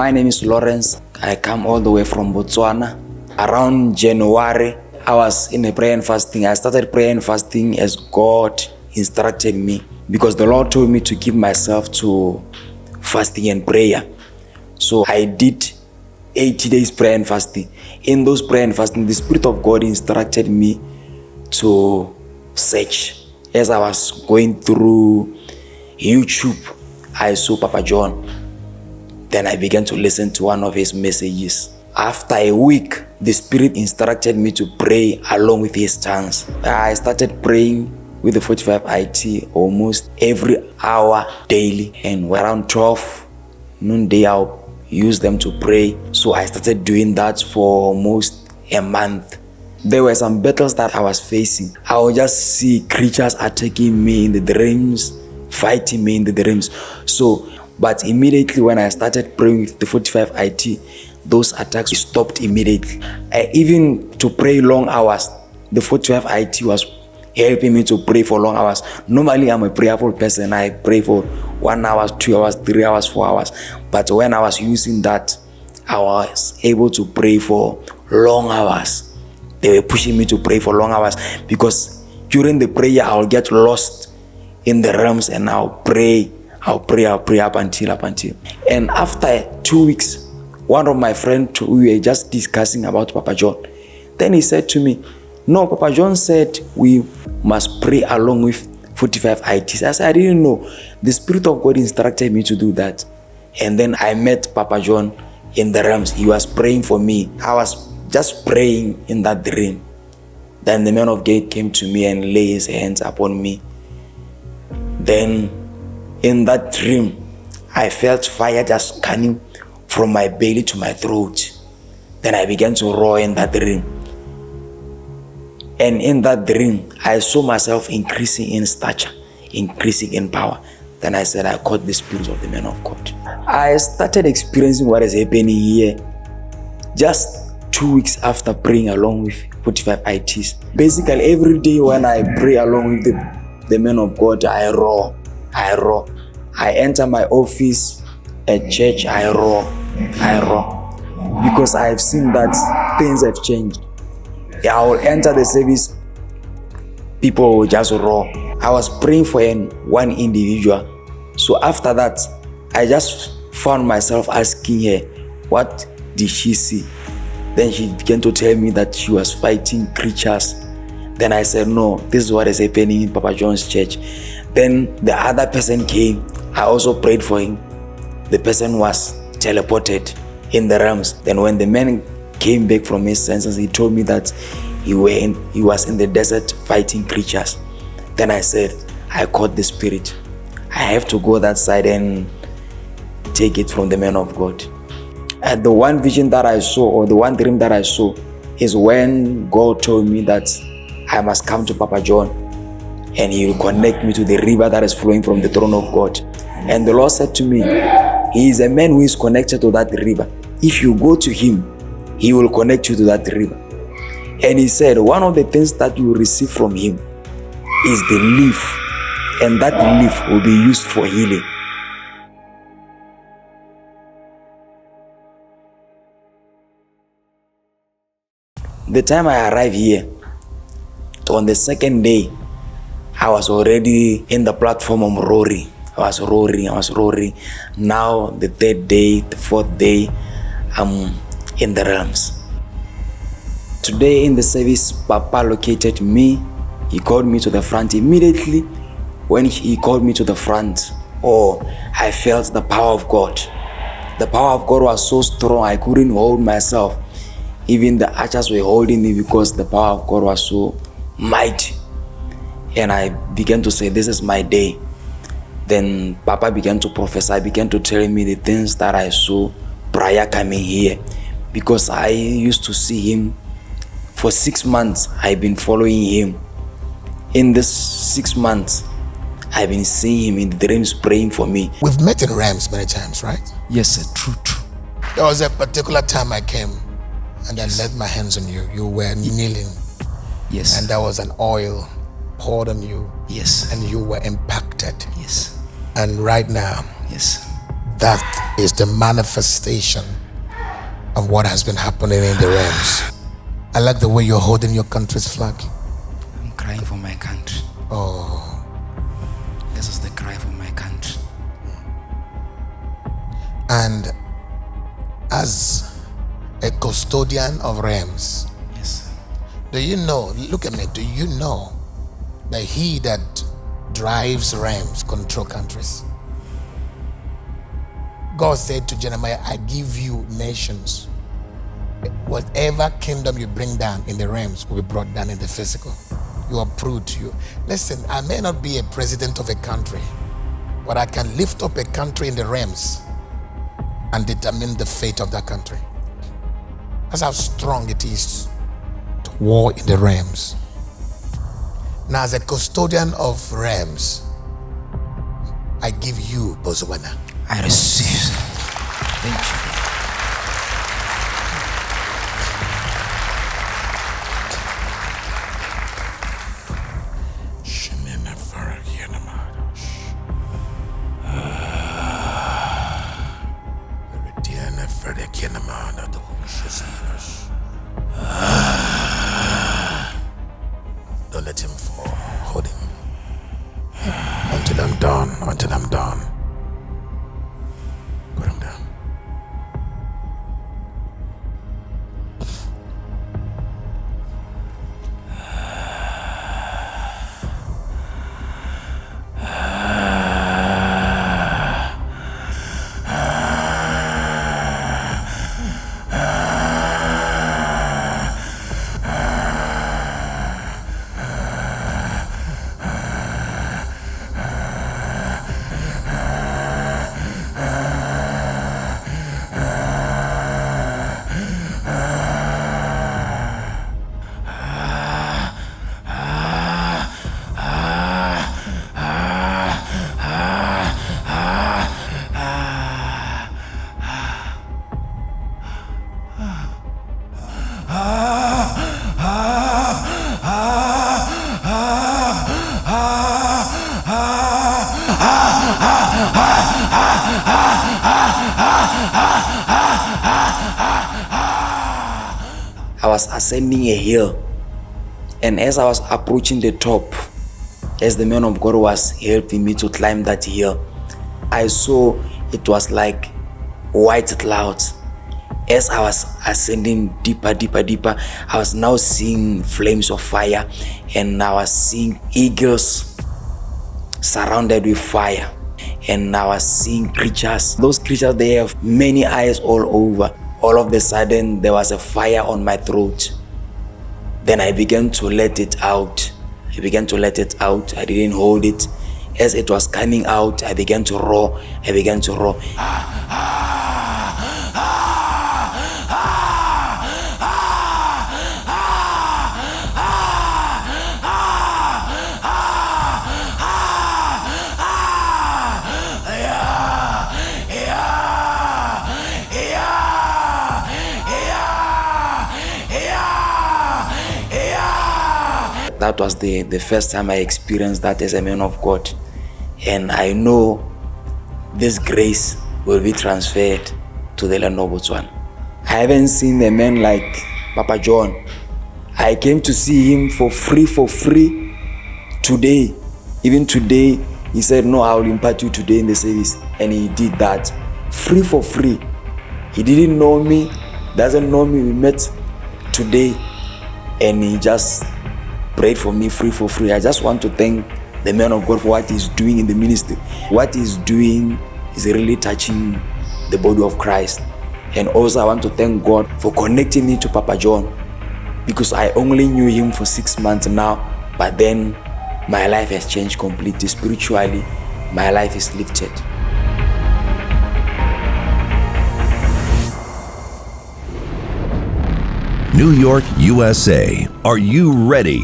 My name is Lawrence. I come all the way from Botswana. Around January, I was in a prayer and fasting. I started prayer and fasting as God instructed me, because the Lord told me to give myself to fasting and prayer. So I did 80 days prayer and fasting. In those prayer and fasting, the Spirit of God instructed me to search. As I was going through YouTube, I saw Papa John. Then I began to listen to one of his messages. After a week, the Spirit instructed me to pray along with his tongues. I started praying with the 45 IT almost every hour daily, and around 12 noonday I'll use them to pray. So I started doing that for almost a month. There were some battles that I was facing. I would just see creatures attacking me in the dreams, fighting me in the dreams. But immediately when I started praying with the 45 IT, those attacks stopped immediately. Even to pray long hours, the 45 IT was helping me to pray for long hours. Normally I'm a prayerful person. I pray for 1 hour, 2 hours, 3 hours, 4 hours. But when I was using that, I was able to pray for long hours. They were pushing me to pray for long hours, because during the prayer I'll get lost in the realms and I'll pray up until. And after 2 weeks, one of my friends, we were just discussing about Papa John. Then he said to me, no, Papa John said we must pray along with 45 ITs. I said, I didn't know. The Spirit of God instructed me to do that. And then I met Papa John in the realms. He was praying for me. I was just praying in that dream. Then the man of God came to me and laid his hands upon me. Then in that dream, I felt fire just coming from my belly to my throat. Then I began to roar in that dream. And in that dream, I saw myself increasing in stature, increasing in power. Then I said, I caught the Spirit of the man of God. I started experiencing what is happening here just 2 weeks after praying along with 45 ITs. Basically, every day when I pray along with the man of God, I roar. I enter my office at church, I roar. Because I have seen that things have changed. I will enter the service, people will just roar. I was praying for one individual. So after that, I just found myself asking her, what did she see? Then she began to tell me that she was fighting creatures. Then I said, no, this is what is happening in Papa John's church. Then the other person came. I also prayed for him. The person was teleported in the realms. Then when the man came back from his senses, he told me that he was in the desert fighting creatures. Then I said, I caught the Spirit. I have to go that side and take it from the man of God. And the one vision that I saw, or the one dream that I saw, is when God told me that I must come to Papa John and he will connect me to the river that is flowing from the throne of God. And the Lord said to me, he is a man who is connected to that river. If you go to him, he will connect you to that river. And he said, one of the things that you will receive from him is the leaf, and that leaf will be used for healing. The time I arrived here, on the second day, I was already in the platform of roaring. I was roaring. Now the third day, the fourth day, I'm in the realms. Today in the service, Papa located me. He called me to the front. Immediately when he called me to the front, I felt the power of God. The power of God was so strong, I couldn't hold myself. Even the archers were holding me because the power of God was so mighty. And I began to say, this is my day. Then Papa began to prophesy, began to tell me the things that I saw prior coming here. Because I used to see him for 6 months. I've been following him. In this 6 months, I've been seeing him in the dreams praying for me. We've met in realms many times, right? Yes, sir. True. There was a particular time I came and I laid my hands on you. You were kneeling. Yes. And there was an oil poured on you. Yes. And you were impacted. Yes. And right now, yes, that is the manifestation of what has been happening in the realms. I like the way you're holding your country's flag. I'm crying for my country. Oh, This is the cry for my country. and as a custodian of realms, Yes. do you know, look at me, do you know that he that drives realms control countries? God said to Jeremiah, I give you nations. Whatever kingdom you bring down in the realms will be brought down in the physical. You are proved. You listen, I may not be a president of a country, but I can lift up a country in the realms and determine the fate of that country. That's how strong it is to war in the realms. Now, as a custodian of realms, I give you Botswana. I receive. Thank you. Don't let him fall. Hold him until I'm done. Until I'm done. Put him down. I was ascending a hill, and as I was approaching the top, as the man of God was helping me to climb that hill, I saw it was like white clouds. As I was ascending deeper, I was now seeing flames of fire, and I was seeing eagles surrounded with fire, and I was seeing creatures. Those creatures, they have many eyes all over. All of a sudden, there was a fire on my throat. Then I began to let it out. I didn't hold it. As it was coming out, I began to roar. That was the first time I experienced that as a man of God. And I know this grace will be transferred to the land of Botswana. I haven't seen a man like Papa John. I came to see him for free today. Even today, he said, no, I will impart you today in the service. And he did that for free. He didn't know me, doesn't know me. We met today, and he just prayed for me for free. I just want to thank the man of God for what he's doing in the ministry. What he's doing is really touching the body of Christ. And also I want to thank God for connecting me to Papa John, because I only knew him for 6 months now, but then my life has changed completely. Spiritually, my life is lifted. New York, USA. Are you ready?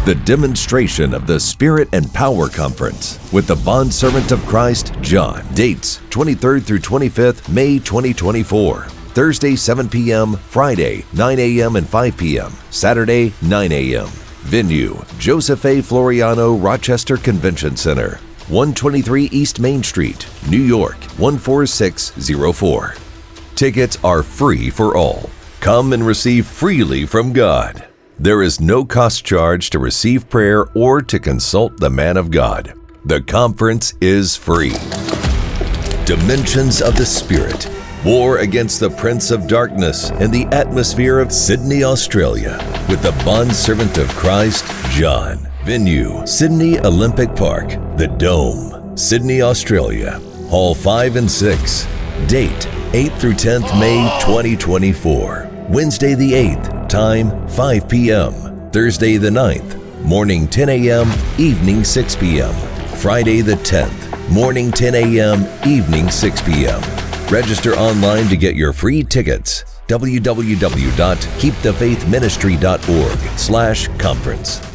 The demonstration of the Spirit and Power Conference with the Bondservant of Christ, John. Dates 23rd through 25th, May 2024. Thursday, 7 p.m., Friday, 9 a.m. and 5 p.m., Saturday, 9 a.m. Venue, Joseph A. Floriano, Rochester Convention Center. 123 East Main Street, New York 14604. Tickets are free for all. Come and receive freely from God. There is no cost charge to receive prayer or to consult the man of God. The conference is free. Dimensions of the Spirit. War against the Prince of Darkness in the atmosphere of Sydney, Australia, with the Bondservant of Christ, John. Venue, Sydney Olympic Park, The Dome, Sydney, Australia. Hall 5 and 6. Date, 8th through 10th May 2024. Wednesday the 8th, time 5 p.m. Thursday the 9th, morning 10 a.m., evening 6 p.m. Friday the 10th, morning 10 a.m., evening 6 p.m. Register online to get your free tickets. www.keepthefaithministry.org/conference.